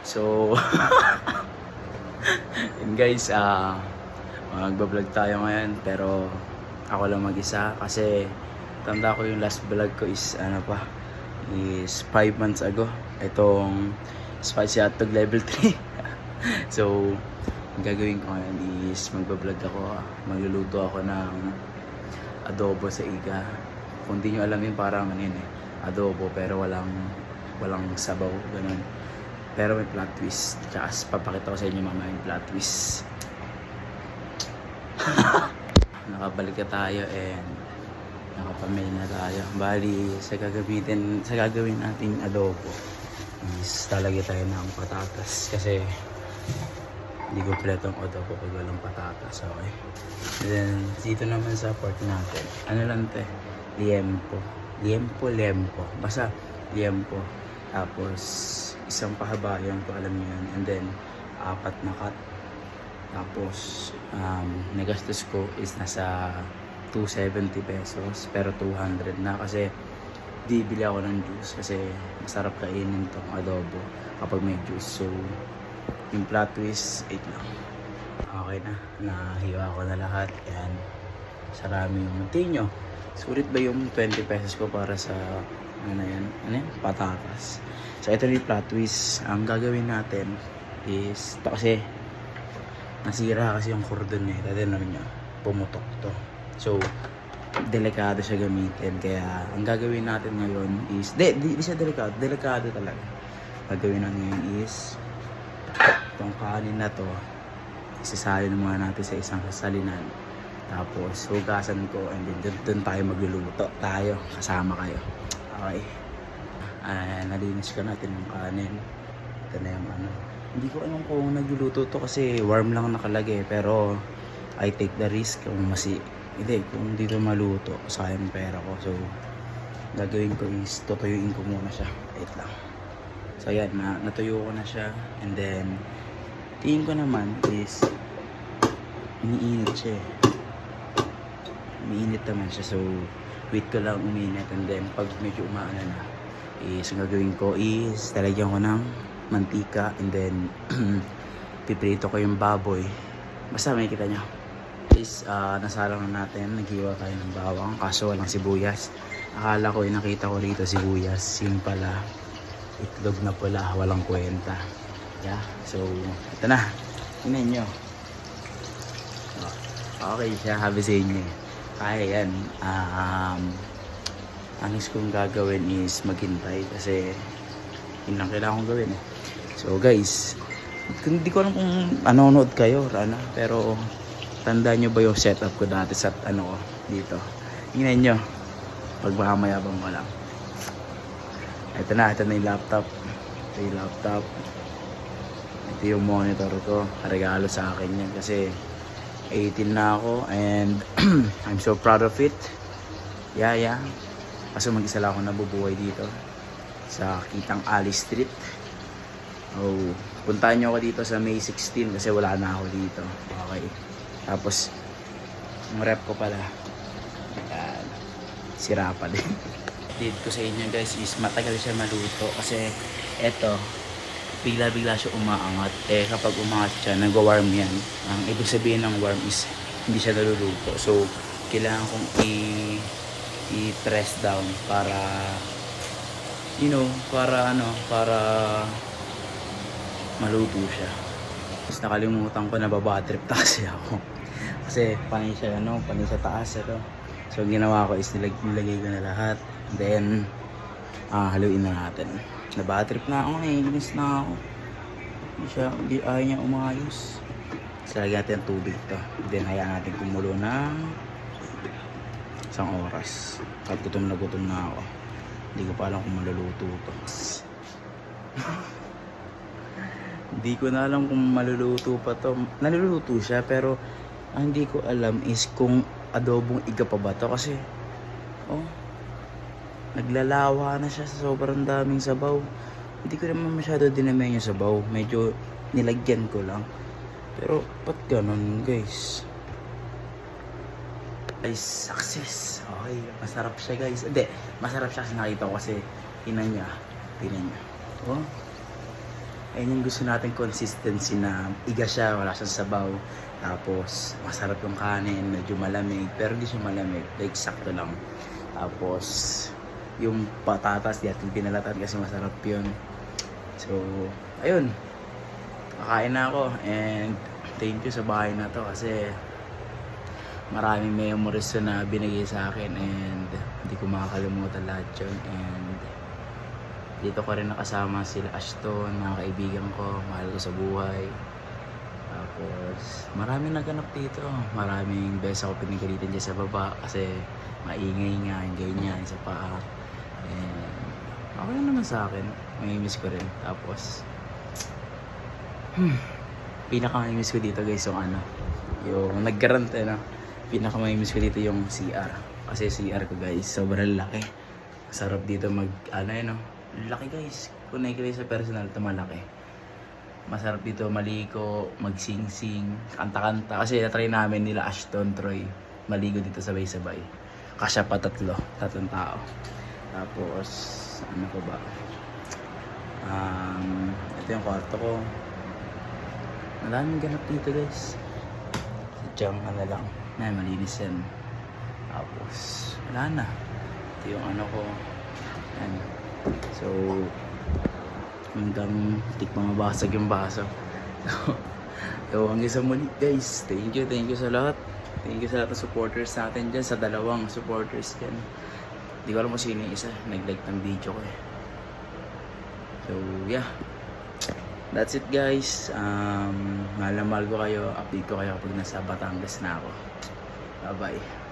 So, yun guys, magbablog tayo ngayon pero ako lang mag-isa kasi tanda ko yung last vlog ko is 5 months ago. Itong Spicy Hotdog Level 3. So, ang gagawin ko ngayon is magbablog ako, magluluto ako ng adobo sa iga. Kung di nyo alam yun, parang adobo pero walang sabaw, ganun. Pero may plot twist. Tsaka papakita ko sa inyo mamaya yung plot twist. Nakabalik na tayo and nakapamili na tayo. Bali, sa gagawin nating adobo is talagay tayo ng patatas kasi hindi kompletong adobo pag walang patatas. Okay. And then, dito naman sa pork natin. Ano lang te? Liempo. Basta liempo. Tapos, isang pahaba yung kung alam nyo yun. And then, 4 na cut. Tapos, nagastos ko is nasa 270 pesos. Pero 200 na kasi bibili ako ng juice kasi masarap kainin tong adobo kapag may juice. So, yung plot twist, 8 lang. Okay na. Nahiwa ko na lahat. Yan. Sarami yung tingin nyo. Sulit ba yung 20 pesos ko para sa patatas? So, ito yung plot twist. Ang gagawin natin is, ito kasi, nasira kasi yung cordon eh. Dati naman nyo, pumutok to. So, delikado siya gamitin. Kaya, ang gagawin natin ngayon is, di siya delikado talaga. Gagawin natin ngayon is, itong kanin na to, isasalin muna natin sa isang sasalinan. Tapos, hugasan ko and then doon tayo magluluto. Kasama kayo. Okay. Nalinis ko natin yung kanin. Ito na yung Hindi ko alam kung nagluluto to kasi warm lang nakalagay. Pero, I take the risk kung kung dito maluto, sayang pera ko. So, gagawin ko is tutuyuin ko muna siya. Wait lang. So, ayan. Natuyo ko na siya. And then, tingin ko naman is umiinit siya eh. Umiinit naman siya. So, wait ko lang uminit. And then, pag medyo umaano na, is ang gagawin ko is talagyan ko ng mantika. And then, piprito ko yung baboy. Basta may kita nyo. Is, nasalang na natin. Naghiwa tayo ng bawang. Kaso walang sibuyas. Akala ko, nakita ko rito sibuyas. Yung pala, itlog na pula. Walang kwenta. Yeah. So, ito na. Tingnan nyo. Okay siya. Habi sa inyo. Kaya yan. Ang next kong gagawin is maghintay kasi yun lang kailangan kong gawin eh. So guys, hindi ko alam kung nanonood kayo pero tandaan nyo ba yung setup ko dati sa dito. Tingnan nyo. Pagmamayabang ko lang. Ito na yung laptop. Ito yung monitor ko. Regalo sa akin yan kasi 18 na ako and I'm so proud of it. Yeah. Kaso mag-isa lang ako nabubuhay dito sa Kitang Ali Street. Oh, puntahan nyo ako dito sa May 16 kasi wala na ako dito. Okay. Tapos yung rep ko pala. Ayan. Sira pa din. Update ko sa inyo guys is matagal siya maluto kasi eto bigla siya umaangat. Kapag umangat siya, nagwa-warm yan. Ang ibig sabihin ng warm is hindi siya naluluto. So, kailangan kong i-press down para para maluto siya. Tapos nakalimutan ko na babatrip kasi ako. Kasi panay siya taas ito. So, ginawa ko is nilagay ko na lahat. Then, haluin na natin. Nabatrip na ako, naiinis na ako. Hindi ayaw niya umayos. So, lagyan natin ang tubig to. Then, hayaan natin kumulo ng 1 oras. At gutom na ako. Hindi ko pa alam kung maluluto to. Hindi ko na alam kung maluluto pa to. Naluluto siya, pero ang hindi ko alam is kung adobong iga pa ba to. Kasi, naglalawa na siya sa sobrang daming sabaw. Hindi ko naman masyado dinamay yung sabaw. Medyo nilagyan ko lang. Pero, ba't ganun guys? Ay, success. Okay, masarap siya guys. Hindi, masarap siya kasi nakita ko kasi tinan niya. Oh. Ayun yung gusto natin consistency na iga siya, wala siyang sabaw. Tapos masarap yung kanin, medyo malamig, pero hindi siya malamig, like sakto lang. Tapos yung patatas, di natin pinalatan kasi masarap yun. So, ayun. Kakain na ako and thank you sa bahay na to kasi maraming memories na binigay sa akin and hindi ko makakalimutan lahat yun. And dito ko rin nakasama sila Ashton, mga kaibigan ko, mahal ko sa buhay. Tapos maraming naganap dito, maraming beses ako pinagalitan dyan sa baba kasi maingay nga, yung ganyan sa paa. And okay lang naman sa akin, may miss ko rin. Tapos pinaka-miss ko dito guys yung yung nag-garant pinaka-miss ko dito yung CR. Kasi CR ko guys, sobrang laki. Sarap dito laki guys. Kung nakikita sa personal, ito malaki. Masarap dito maligo, magsing-sing, kanta-kanta. Kasi natry namin nila Ashton, Troy, maligo dito sabay-sabay. Kasya pa tatlong tao. Tapos, ano ko ba? Ito yung kwarto ko. Maraming ganap dito guys. Sadyang lang. Malinis yan. Tapos, wala na. Ito yung ko. Yan. So, hanggang mabasag yung baso. So, hanggang sa muli guys. Thank you sa lahat. Thank you sa lahat ng supporters natin dyan. Sa dalawang supporters dyan. Hindi ko alam kung sino yung isa. Nag-like ng video ko eh. So, yeah. That's it guys. Mahal na mahal ko kayo. Update ko kayo kapag nasa Batangas na ako. Bye bye.